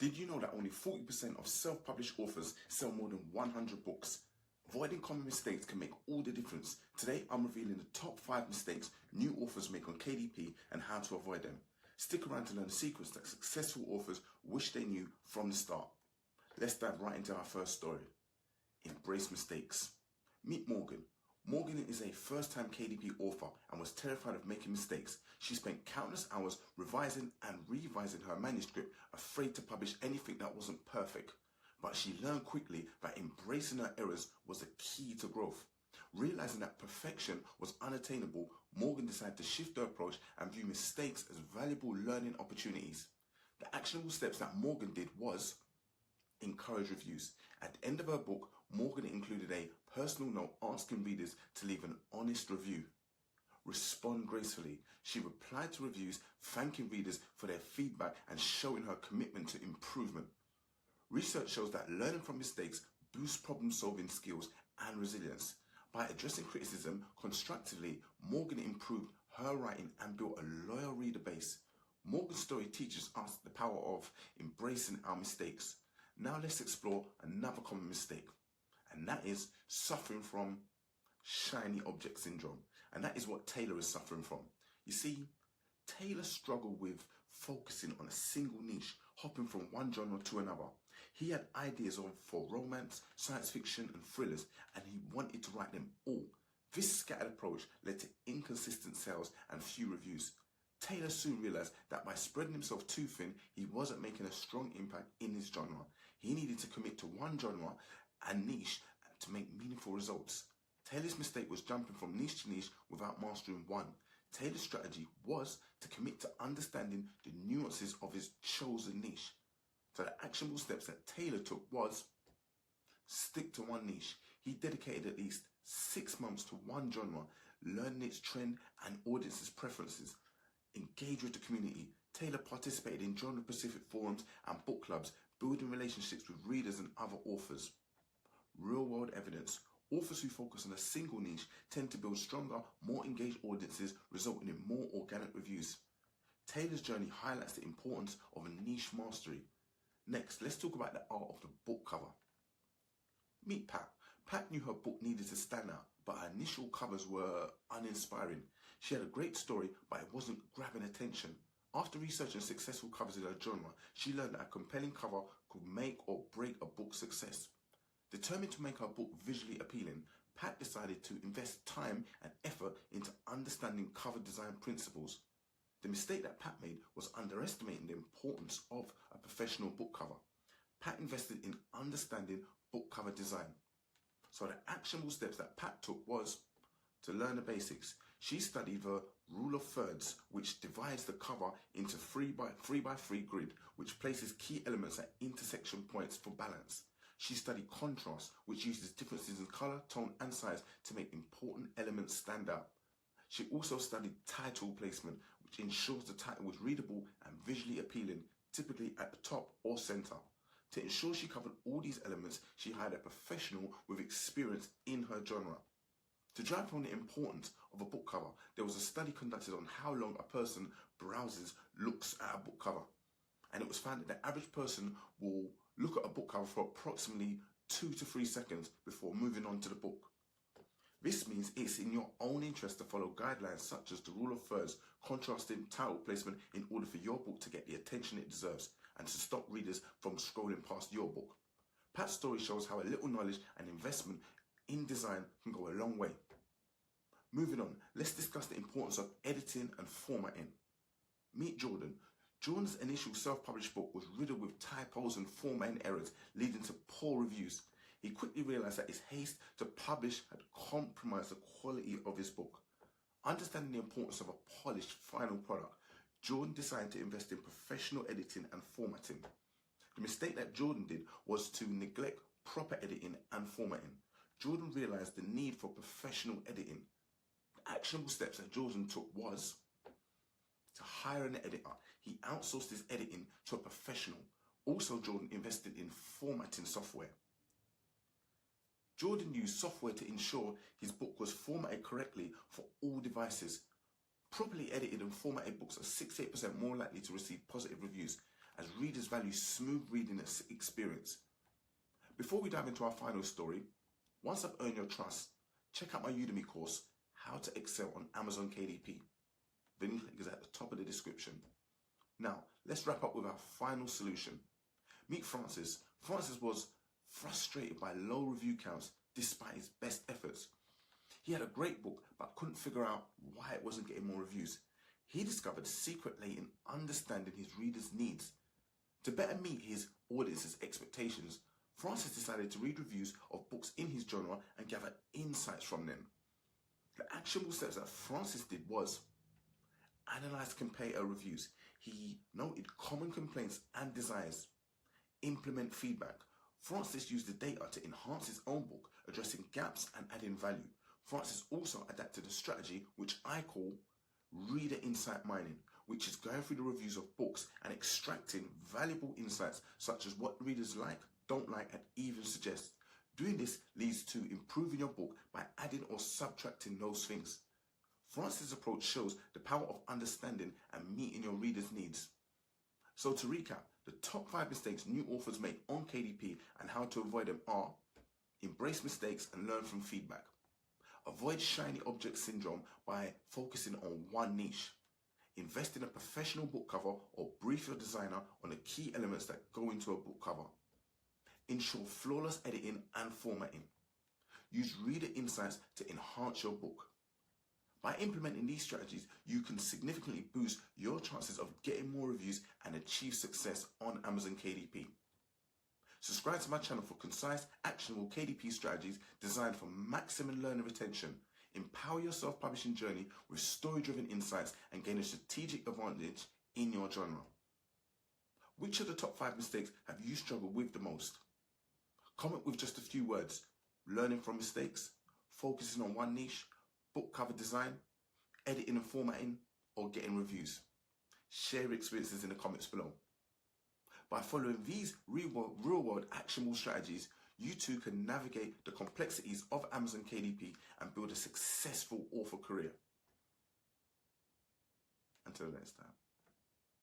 Did you know that only 40% of self-published authors sell more than 100 books? Avoiding common mistakes can make all the difference. Today, I'm revealing the top 5 mistakes new authors make on KDP and how to avoid them. Stick around to learn the secrets that successful authors wish they knew from the start. Let's dive right into our first story. Embrace mistakes. Meet Morgan. Morgan is a first-time KDP author and was terrified of making mistakes. She spent countless hours revising and revising her manuscript, afraid to publish anything that wasn't perfect. But she learned quickly that embracing her errors was the key to growth. Realizing that perfection was unattainable, Morgan decided to shift her approach and view mistakes as valuable learning opportunities. The actionable steps that Morgan did was encourage reviews. At the end of her book, Morgan included a personal note asking readers to leave an honest review. Respond gracefully. She replied to reviews, thanking readers for their feedback and showing her commitment to improvement. Research shows that learning from mistakes boosts problem-solving skills and resilience. By addressing criticism constructively, Morgan improved her writing and built a loyal reader base. Morgan's story teaches us the power of embracing our mistakes. Now let's explore another common mistake, and that is suffering from shiny object syndrome. And that is what Taylor is suffering from. You see, Taylor struggled with focusing on a single niche, hopping from one genre to another. He had ideas for romance, science fiction and thrillers, and he wanted to write them all. This scattered approach led to inconsistent sales and few reviews. Taylor soon realized that by spreading himself too thin, he wasn't making a strong impact in his genre. He needed to commit to one genre and niche to make meaningful results. Taylor's mistake was jumping from niche to niche without mastering one. Taylor's strategy was to commit to understanding the nuances of his chosen niche. So the actionable steps that Taylor took was stick to one niche. He dedicated at least 6 months to one genre, learning its trend and audience's preferences. Engage with the community. Taylor participated in genre-specific forums and book clubs, building relationships with readers and other authors. Real-world evidence. Authors who focus on a single niche tend to build stronger, more engaged audiences, resulting in more organic reviews. Taylor's journey highlights the importance of a niche mastery. Next, let's talk about the art of the book cover. Meet Pat. Pat knew her book needed to stand out, but her initial covers were uninspiring. She had a great story, but it wasn't grabbing attention. After researching successful covers in her genre, she learned that a compelling cover could make or break a book's success. Determined to make her book visually appealing, Pat decided to invest time and effort into understanding cover design principles. The mistake that Pat made was underestimating the importance of a professional book cover. Pat invested in understanding book cover design. So the actionable steps that Pat took was to learn the basics. She studied the rule of thirds, which divides the cover into 3x3 grid, which places key elements at intersection points for balance. She studied contrast, which uses differences in color, tone and size to make important elements stand out. She also studied title placement, which ensures the title was readable and visually appealing, typically at the top or center. To ensure she covered all these elements, she hired a professional with experience in her genre. To drive home the importance of a book cover, there was a study conducted on how long a person browses looks at a book cover. And it was found that the average person will look at a book cover for approximately 2 to 3 seconds before moving on to the book. This means it's in your own interest to follow guidelines such as the rule of thirds, contrasting title placement in order for your book to get the attention it deserves and to stop readers from scrolling past your book. Pat's story shows how a little knowledge and investment in design can go a long way. Moving on, let's discuss the importance of editing and formatting. Meet Jordan. Jordan's initial self-published book was riddled with typos and formatting errors, leading to poor reviews. He quickly realized that his haste to publish had compromised the quality of his book. Understanding the importance of a polished final product, Jordan decided to invest in professional editing and formatting. The mistake that Jordan did was to neglect proper editing and formatting. Jordan realized the need for professional editing. The actionable steps that Jordan took was to hire an editor. He outsourced his editing to a professional. Also, Jordan invested in formatting software. Jordan used software to ensure his book was formatted correctly for all devices. Properly edited and formatted books are 68% more likely to receive positive reviews. as readers value smooth reading experience. Before we dive into our final story, once I've earned your trust, check out my Udemy course, How to Excel on Amazon KDP. The link is at the top of the description. Now, let's wrap up with our final solution. Meet Francis. Francis was frustrated by low review counts despite his best efforts. He had a great book but couldn't figure out why it wasn't getting more reviews. He discovered the secret lay in understanding his readers' needs. To better meet his audience's expectations, Francis decided to read reviews of books in his genre and gather insights from them. The actionable steps that Francis did was analyze comparator reviews. He noted common complaints and desires. Implement feedback. Francis used the data to enhance his own book, addressing gaps and adding value. Francis also adapted a strategy which I call reader insight mining, which is going through the reviews of books and extracting valuable insights such as what readers like, don't like, and even suggest. Doing this leads to improving your book by adding or subtracting those things. Francis' approach shows the power of understanding and meeting your readers' needs. So to recap, the top 5 mistakes new authors make on KDP and how to avoid them are: embrace mistakes and learn from feedback. Avoid shiny object syndrome by focusing on one niche. Invest in a professional book cover or brief your designer on the key elements that go into a book cover. Ensure flawless editing and formatting. Use reader insights to enhance your book. By implementing these strategies, you can significantly boost your chances of getting more reviews and achieve success on Amazon KDP. Subscribe to my channel for concise, actionable KDP strategies designed for maximum learner retention. Empower your self-publishing journey with story-driven insights and gain a strategic advantage in your genre. Which of the top 5 mistakes have you struggled with the most? Comment with just a few words: learning from mistakes, focusing on one niche, book cover design, editing and formatting, or getting reviews. Share your experiences in the comments below. By following these real-world actionable strategies, you too can navigate the complexities of Amazon KDP and build a successful author career. Until next time.